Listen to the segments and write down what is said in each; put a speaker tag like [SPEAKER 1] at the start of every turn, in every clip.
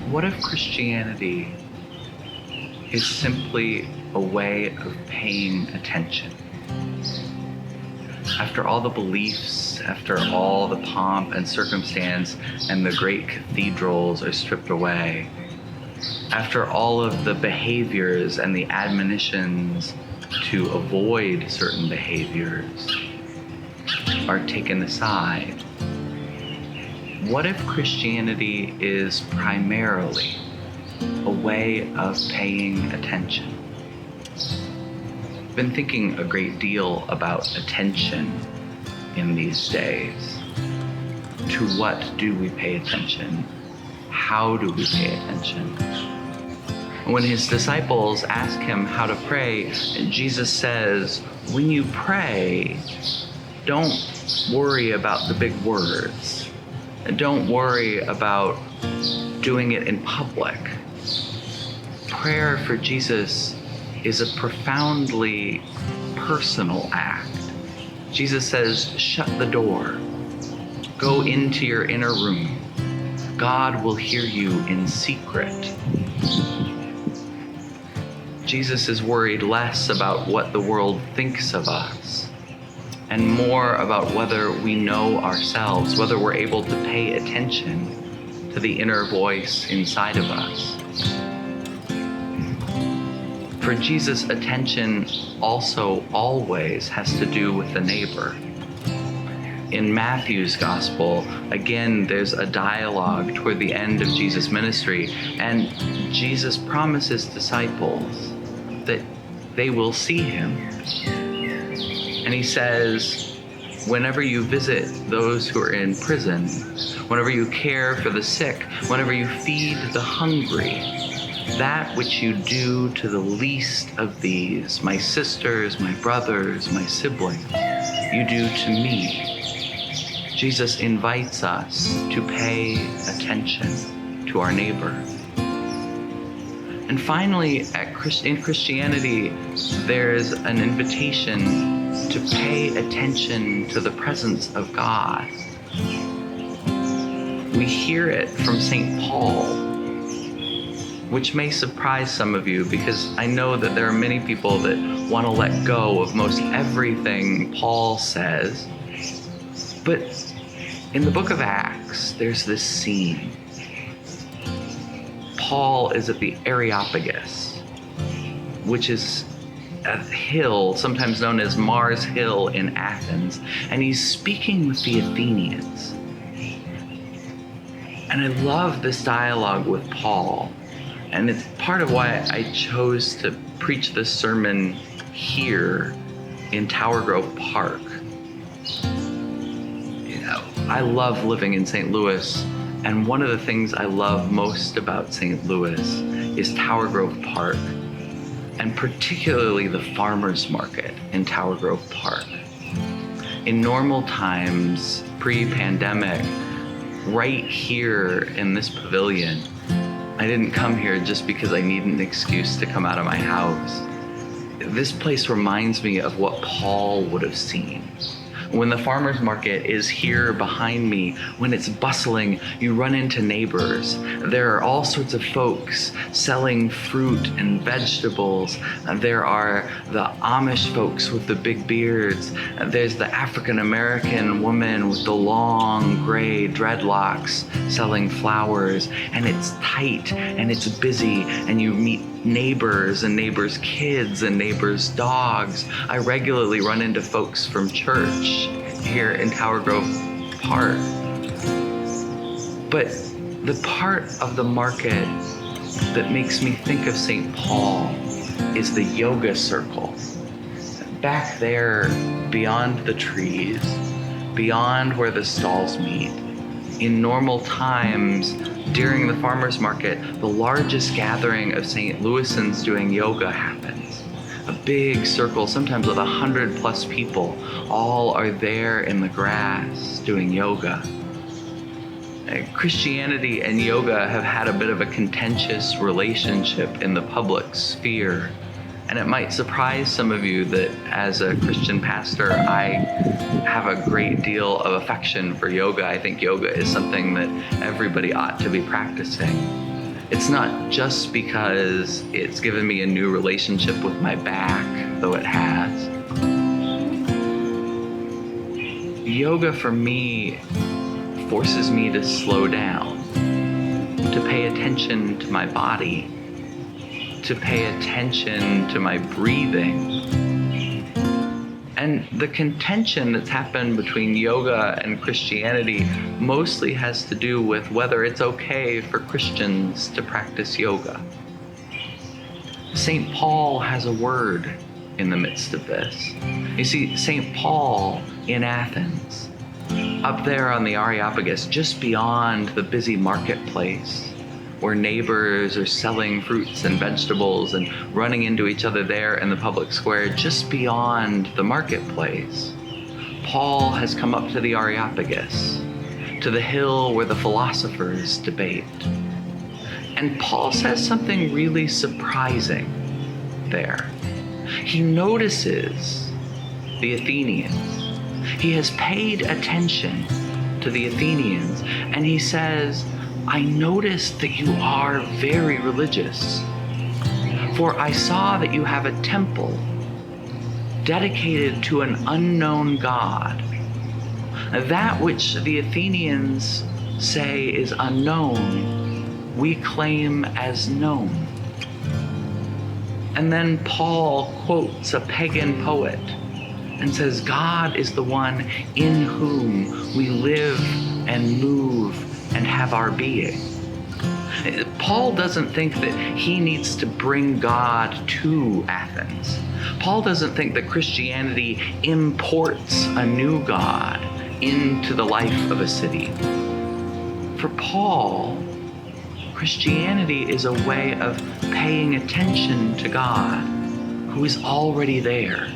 [SPEAKER 1] What if Christianity is simply a way of paying attention? After all the beliefs, after all the pomp and circumstance and the great cathedrals are stripped away, after all of the behaviors and the admonitions to avoid certain behaviors are taken aside, what if Christianity is primarily a way of paying attention? I've been thinking a great deal about attention in these days. To what do we pay attention? How do we pay attention? When his disciples ask him how to pray, Jesus says, when you pray, don't worry about the big words. Don't worry about doing it in public. Prayer for Jesus is a profoundly personal act. Jesus says, shut the door. Go into your inner room. God will hear you in secret. Jesus is worried less about what the world thinks of us and more about whether we know ourselves, whether we're able to pay attention to the inner voice inside of us. For Jesus, attention also always has to do with the neighbor. In Matthew's gospel, again, there's a dialogue toward the end of Jesus' ministry, and Jesus promises disciples that they will see him. And he says, whenever you visit those who are in prison, whenever you care for the sick, whenever you feed the hungry, that which you do to the least of these, my sisters, my brothers, my siblings, you do to me. Jesus invites us to pay attention to our neighbor. And finally, in Christianity, there's an invitation to pay attention to the presence of God. We hear it from St. Paul, which may surprise some of you because I know that there are many people that want to let go of most everything Paul says. But in the book of Acts, there's this scene. Paul is at the Areopagus, which is a hill, sometimes known as Mars Hill in Athens, and he's speaking with the Athenians. And I love this dialogue with Paul, and it's part of why I chose to preach this sermon here in Tower Grove Park. I love living in St. Louis, and one of the things I love most about St. Louis is Tower Grove Park, and particularly the farmers market in Tower Grove Park. In normal times, pre-pandemic, right here in this pavilion, I didn't come here just because I needed an excuse to come out of my house. This place reminds me of what Paul would have seen. When the farmer's market is here behind me, when it's bustling, you run into neighbors. There are all sorts of folks selling fruit and vegetables. There are the Amish folks with the big beards. There's the African-American woman with the long gray dreadlocks selling flowers. And it's tight and it's busy, and you meet neighbors and neighbors' kids and neighbors' dogs. I regularly run into folks from church here in Tower Grove Park. But the part of the market that makes me think of St. Paul is the yoga circle. Back there, beyond the trees, beyond where the stalls meet, in normal times, during the farmers market, the largest gathering of St. Louisans doing yoga happens. A big circle, sometimes with 100+ people, all are there in the grass doing yoga. Christianity and yoga have had a bit of a contentious relationship in the public sphere. And it might surprise some of you that as a Christian pastor, I have a great deal of affection for yoga. I think yoga is something that everybody ought to be practicing. It's not just because it's given me a new relationship with my back, though it has. Yoga for me forces me to slow down, to pay attention to my body, to pay attention to my breathing. And the contention that's happened between yoga and Christianity mostly has to do with whether it's okay for Christians to practice yoga. St. Paul has a word in the midst of this. You see, St. Paul in Athens, up there on the Areopagus, just beyond the busy marketplace, where neighbors are selling fruits and vegetables and running into each other there in the public square, just beyond the marketplace, Paul has come up to the Areopagus, to the hill where the philosophers debate. And Paul says something really surprising there. He notices the Athenians. He has paid attention to the Athenians, and he says, I noticed that you are very religious, for I saw that you have a temple dedicated to an unknown God. That which the Athenians say is unknown, we claim as known. And then Paul quotes a pagan poet and says, God is the one in whom we live and move and have our being. Paul doesn't think that he needs to bring God to Athens. Paul doesn't think that Christianity imports a new God into the life of a city. For Paul, Christianity is a way of paying attention to God, who is already there,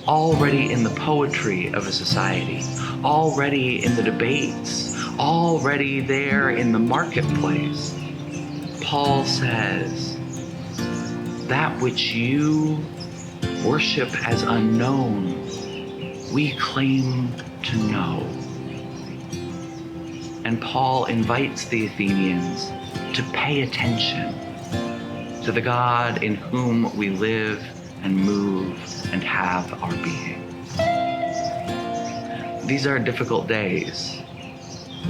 [SPEAKER 1] already in the poetry of a society, already in the debates, already there in the marketplace. Paul says, that which you worship as unknown, we claim to know. And Paul invites the Athenians to pay attention to the God in whom we live and move and have our being. These are difficult days.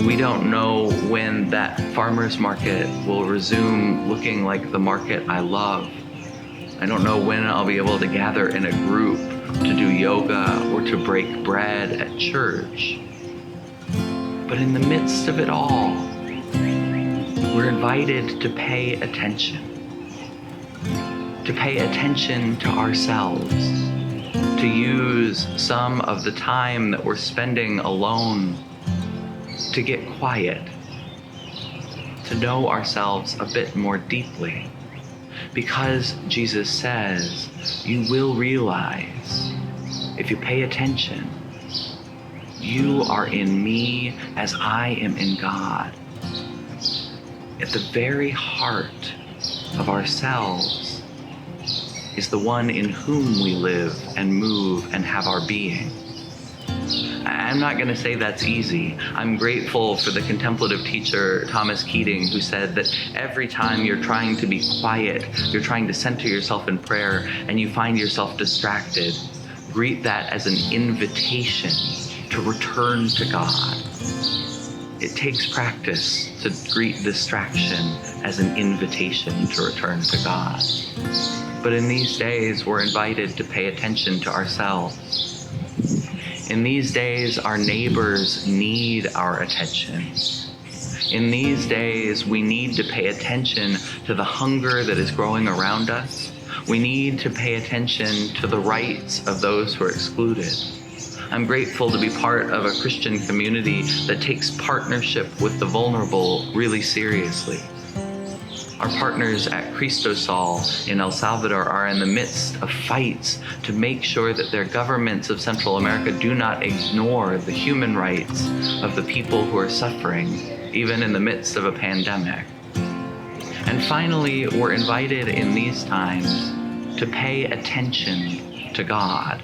[SPEAKER 1] We don't know when that farmer's market will resume looking like the market I love. I don't know when I'll be able to gather in a group to do yoga or to break bread at church. But in the midst of it all, we're invited to pay attention to ourselves, to use some of the time that we're spending alone to get quiet, to know ourselves a bit more deeply. Because Jesus says, you will realize, if you pay attention, you are in me as I am in God. At the very heart of ourselves is the one in whom we live and move and have our being. I'm not going to say that's easy. I'm grateful for the contemplative teacher Thomas Keating, who said that every time you're trying to be quiet, you're trying to center yourself in prayer, and you find yourself distracted, greet that as an invitation to return to God. It takes practice to greet distraction as an invitation to return to God. But in these days, we're invited to pay attention to ourselves. In these days, our neighbors need our attention. In these days, we need to pay attention to the hunger that is growing around us. We need to pay attention to the rights of those who are excluded. I'm grateful to be part of a Christian community that takes partnership with the vulnerable really seriously. Our partners at Cristosal in El Salvador are in the midst of fights to make sure that their governments of Central America do not ignore the human rights of the people who are suffering, even in the midst of a pandemic. And finally, we're invited in these times to pay attention to God.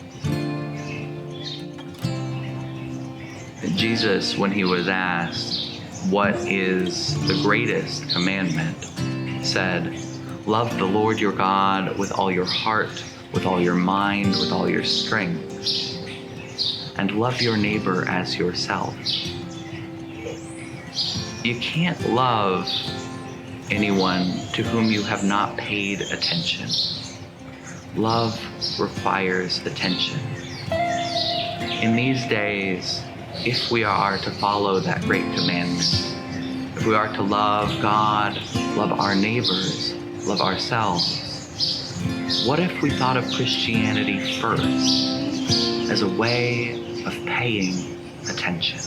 [SPEAKER 1] Jesus, when he was asked, what is the greatest commandment? said, "Love the Lord your God with all your heart, with all your mind, with all your strength, and love your neighbor as yourself." You can't love anyone to whom you have not paid attention. Love requires attention. In these days, if we are to follow that great commandment, if we are to love God, love our neighbors, love ourselves, what if we thought of Christianity first as a way of paying attention?